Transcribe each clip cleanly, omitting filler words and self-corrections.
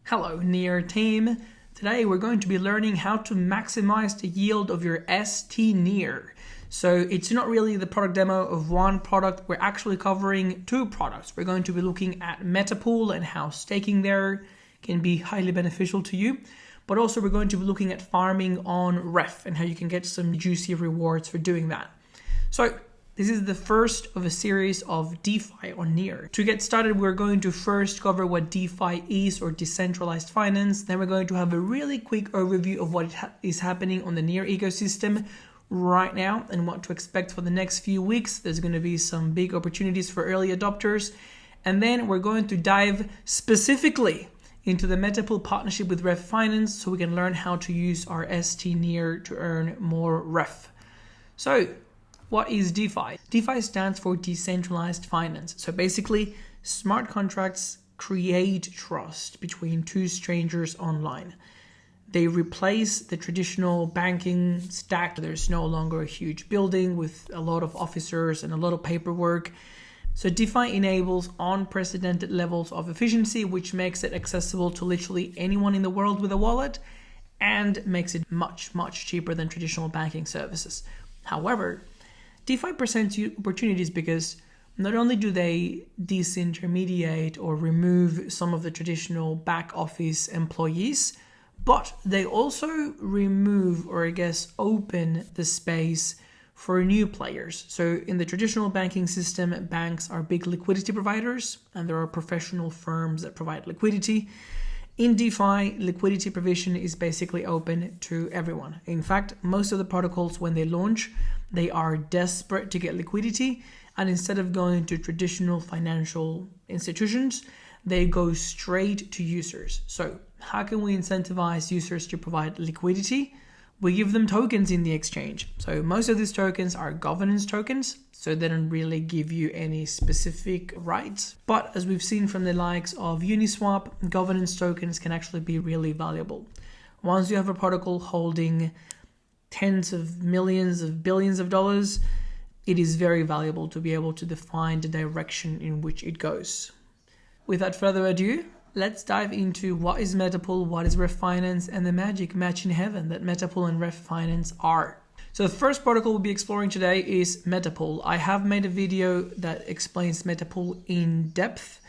Hello NEAR team. Today we're going to be learning how to maximize the yield of your stNEAR. So it's not really the product demo of one product, we're actually covering two products. We're going to be looking at Metapool and how staking there can be highly beneficial to you. But also we're going to be looking at farming on Ref and how you can get some juicy rewards for doing that. So this is the first of a series of DeFi on NEAR. To get started, we're going to first cover what DeFi is, or Decentralized Finance. Then we're going to have a really quick overview of what is happening on the NEAR ecosystem right now and what to expect for the next few weeks. There's going to be some big opportunities for early adopters. And then we're going to dive specifically into the Metapool partnership with Ref Finance so we can learn how to use our stNEAR to earn more Ref. So, what is DeFi? DeFi stands for Decentralized Finance. So basically, smart contracts create trust between two strangers online. They replace the traditional banking stack. There's no longer a huge building with a lot of officers and a lot of paperwork. So DeFi enables unprecedented levels of efficiency, which makes it accessible to literally anyone in the world with a wallet and makes it much, much cheaper than traditional banking services. However, DeFi presents you opportunities because not only do they disintermediate or remove some of the traditional back office employees, but they also remove, or I guess open the space for new players. So in the traditional banking system, banks are big liquidity providers and there are professional firms that provide liquidity. In DeFi, liquidity provision is basically open to everyone. In fact, most of the protocols, when they launch, they are desperate to get liquidity, and instead of going to traditional financial institutions, they go straight to users. So how can we incentivize users to provide liquidity? We give them tokens in the exchange. So most of these tokens are governance tokens, so they don't really give you any specific rights. But as we've seen from the likes of Uniswap, governance tokens can actually be really valuable. Once you have a protocol holding tens of millions of billions of dollars, it is very valuable to be able to define the direction in which it goes. Without further ado, let's dive into what is Metapool, what is Ref Finance, and the magic match in heaven that Metapool and Ref Finance are. So the first protocol we'll be exploring today is Metapool. I have made a video that explains Metapool in depth,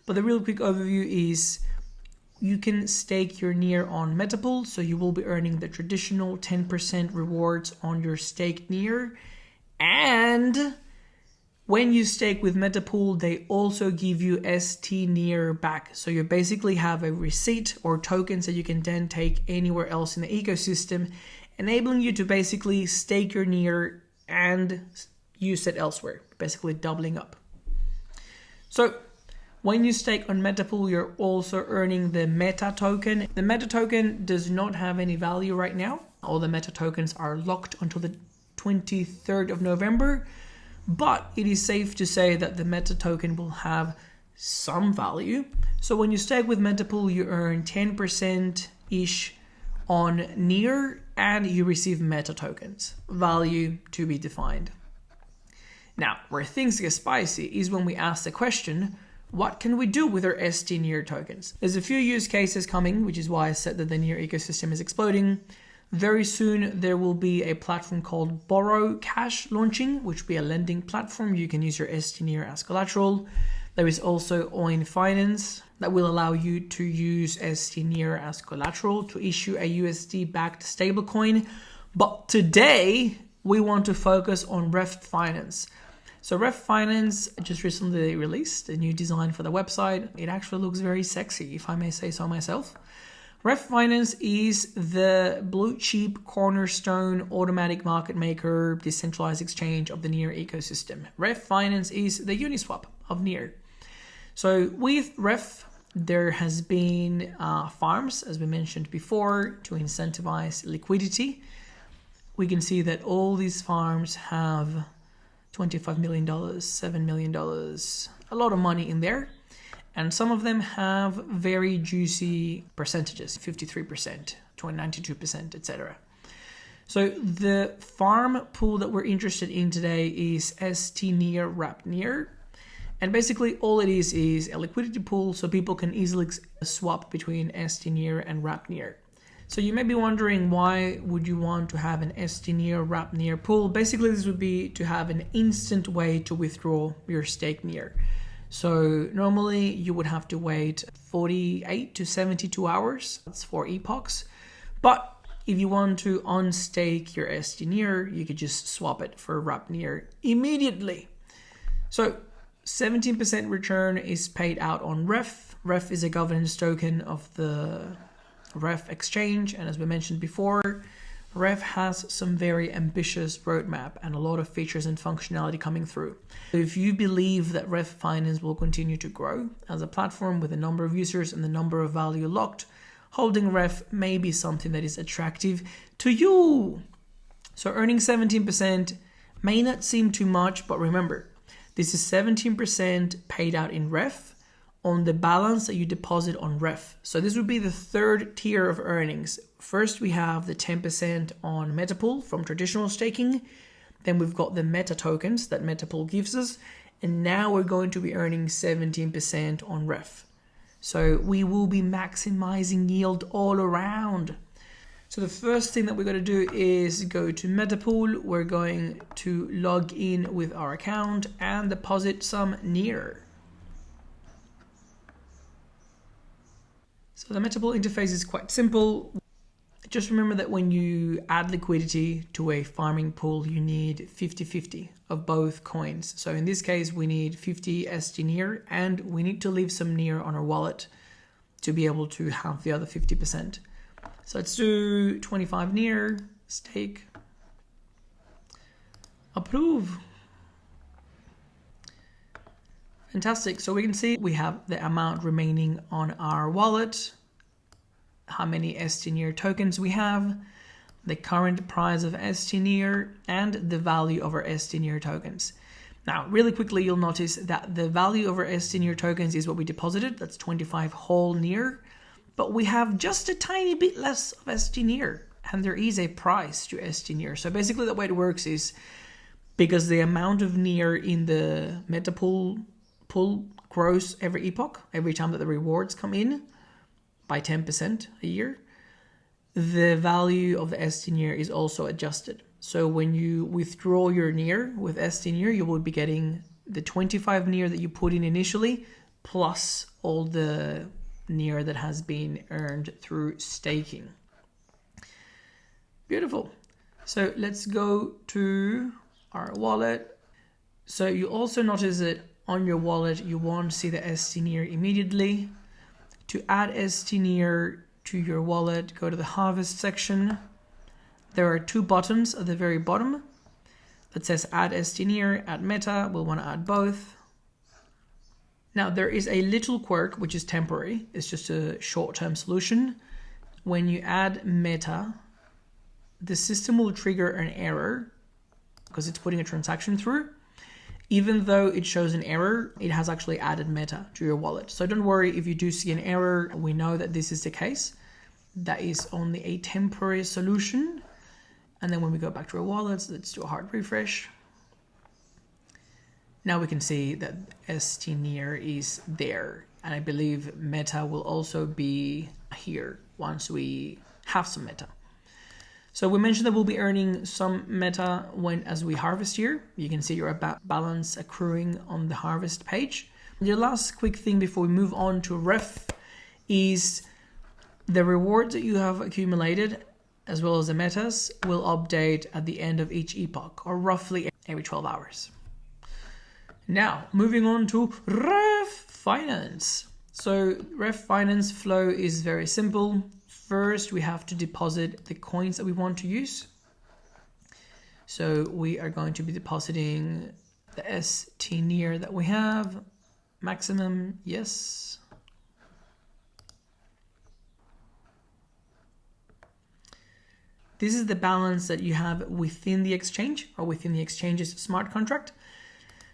but the real quick overview is you can stake your NEAR on Metapool, so you will be earning the traditional 10% rewards on your stake NEAR. And when you stake with Metapool, they also give you stNEAR back. So you basically have a receipt or tokens that you can then take anywhere else in the ecosystem, enabling you to basically stake your NEAR and use it elsewhere, basically doubling up. So when you stake on Metapool, you're also earning the Meta token. The Meta token does not have any value right now. All the Meta tokens are locked until the 23rd of November. But it is safe to say that the Meta token will have some value. So when you stake with Metapool, you earn 10%-ish on NEAR and you receive Meta tokens. Value to be defined. Now, where things get spicy is when we ask the question, what can we do with our stNEAR tokens? There's a few use cases coming, which is why I said that the NEAR ecosystem is exploding. Very soon, there will be a platform called Borrow Cash launching, which will be a lending platform. You can use your stNEAR as collateral. There is also Oin Finance that will allow you to use stNEAR as collateral to issue a USD-backed stablecoin. But today, we want to focus on Ref Finance. So Ref Finance just recently released a new design for the website. It actually looks very sexy, if I may say so myself. Ref Finance is the blue chip cornerstone automatic market maker decentralized exchange of the NEAR ecosystem. Ref Finance is the Uniswap of NEAR. So with Ref, there has been farms, as we mentioned before, to incentivize liquidity. We can see that all these farms have $25 million, $7 million, a lot of money in there. And some of them have very juicy percentages, 53%, 92%, etc. So the farm pool that we're interested in today is stNEAR Wrap NEAR. And basically all it is a liquidity pool so people can easily swap between stNEAR and wrapNEAR. So you may be wondering, why would you want to have an stNEAR wrapNEAR pool? Basically this would be to have an instant way to withdraw your stake NEAR. So normally you would have to wait 48 to 72 hours. That's 4 epochs. But if you want to unstake your stNEAR, you could just swap it for wrapNEAR immediately. So 17% return is paid out on REF. REF is a governance token of the REF exchange, and as we mentioned before, REF has some very ambitious roadmap and a lot of features and functionality coming through. If you believe that REF Finance will continue to grow as a platform with a number of users and the number of value locked, holding REF may be something that is attractive to you. So earning 17% may not seem too much, but remember, this is 17% paid out in REF on the balance that you deposit on REF. So this would be the third tier of earnings. First, we have the 10% on Metapool from traditional staking. Then we've got the Meta tokens that Metapool gives us. And now we're going to be earning 17% on REF. So we will be maximizing yield all around. So the first thing that we're going to do is go to Metapool. We're going to log in with our account and deposit some NEAR. So the Metapool interface is quite simple. Just remember that when you add liquidity to a farming pool, you need 50-50 of both coins. So in this case, we need 50 stNEAR and we need to leave some NEAR on our wallet to be able to have the other 50%. So let's do 25 NEAR, stake, approve. Fantastic. So we can see we have the amount remaining on our wallet, how many stNEAR tokens we have, the current price of stNEAR, and the value of our stNEAR tokens. Now, really quickly, you'll notice that the value of our stNEAR tokens is what we deposited. That's 25 whole NEAR, but we have just a tiny bit less of stNEAR, and there is a price to stNEAR. So basically the way it works is, because the amount of NEAR in the Metapool pool grows every epoch, every time that the rewards come in by 10% a year, the value of the stNEAR is also adjusted. So when you withdraw your NEAR with stNEAR, you will be getting the 25 NEAR that you put in initially, plus all the NEAR that has been earned through staking. Beautiful. So let's go to our wallet. So you also notice that on your wallet, you won't see the stNEAR immediately. To add stNEAR to your wallet, go to the harvest section. There are two buttons at the very bottom that says add stNEAR, add Meta. We'll want to add both. Now there is a little quirk which is temporary. It's just a short-term solution. When you add Meta, the system will trigger an error because it's putting a transaction through. Even though it shows an error, it has actually added Meta to your wallet. So don't worry if you do see an error. We know that this is the case. That is only a temporary solution. And then when we go back to our wallets, let's do a hard refresh. Now we can see that stNEAR is there. And I believe Meta will also be here once we have some Meta. So we mentioned that we'll be earning some Meta as we harvest here. You can see your balance accruing on the harvest page. The last quick thing before we move on to REF is the rewards that you have accumulated, as well as the metas, will update at the end of each epoch, or roughly every 12 hours. Now, moving on to REF Finance. So REF Finance flow is very simple. First, we have to deposit the coins that we want to use. So we are going to be depositing the stNEAR that we have. Maximum, yes. This is the balance that you have within the exchange or within the exchange's smart contract.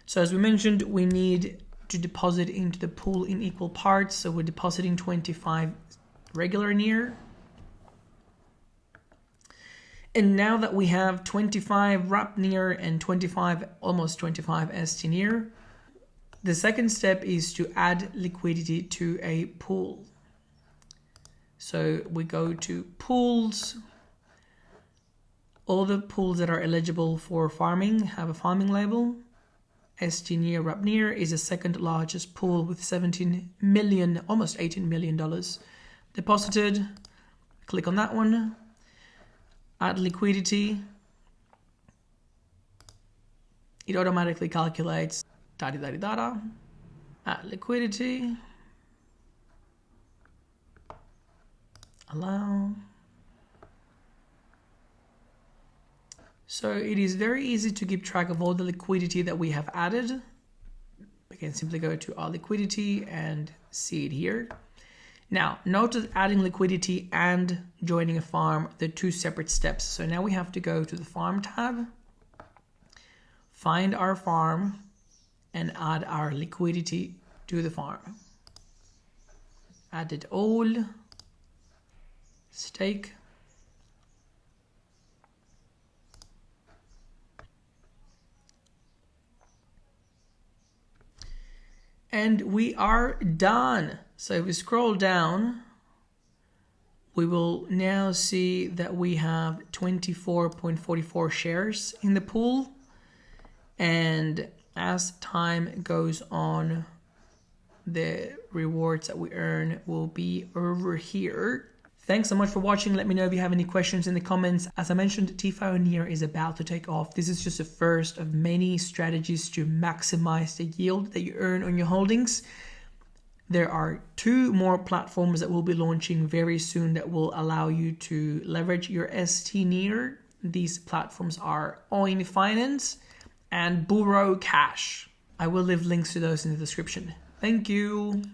So as we mentioned, we need to deposit into the pool in equal parts. So we're depositing 25 regular NEAR. And now that we have 25 wrapNEAR and almost 25 stNEAR, The second step is to add liquidity to a pool. So we go to pools. All the pools that are eligible for farming have a farming label. stNEAR RapNear is the second largest pool with 17 million, almost $18 million deposited. Click on that one. Add liquidity. It automatically calculates data. Add liquidity. Allow. So it is very easy to keep track of all the liquidity that we have added. We can simply go to our liquidity and see it here. Now, note that adding liquidity and joining a farm, they're two separate steps. So now we have to go to the farm tab, find our farm, and add our liquidity to the farm. Add it all, stake. And we are done. So if we scroll down, we will now see that we have 24.44 shares in the pool. And as time goes on, the rewards that we earn will be over here. Thanks so much for watching. Let me know if you have any questions in the comments. As I mentioned, stNEAR is about to take off. This is just the first of many strategies to maximize the yield that you earn on your holdings. There are 2 more platforms that will be launching very soon that will allow you to leverage your stNEAR. These platforms are Maximise Finance and Burrow Cash. I will leave links to those in the description. Thank you.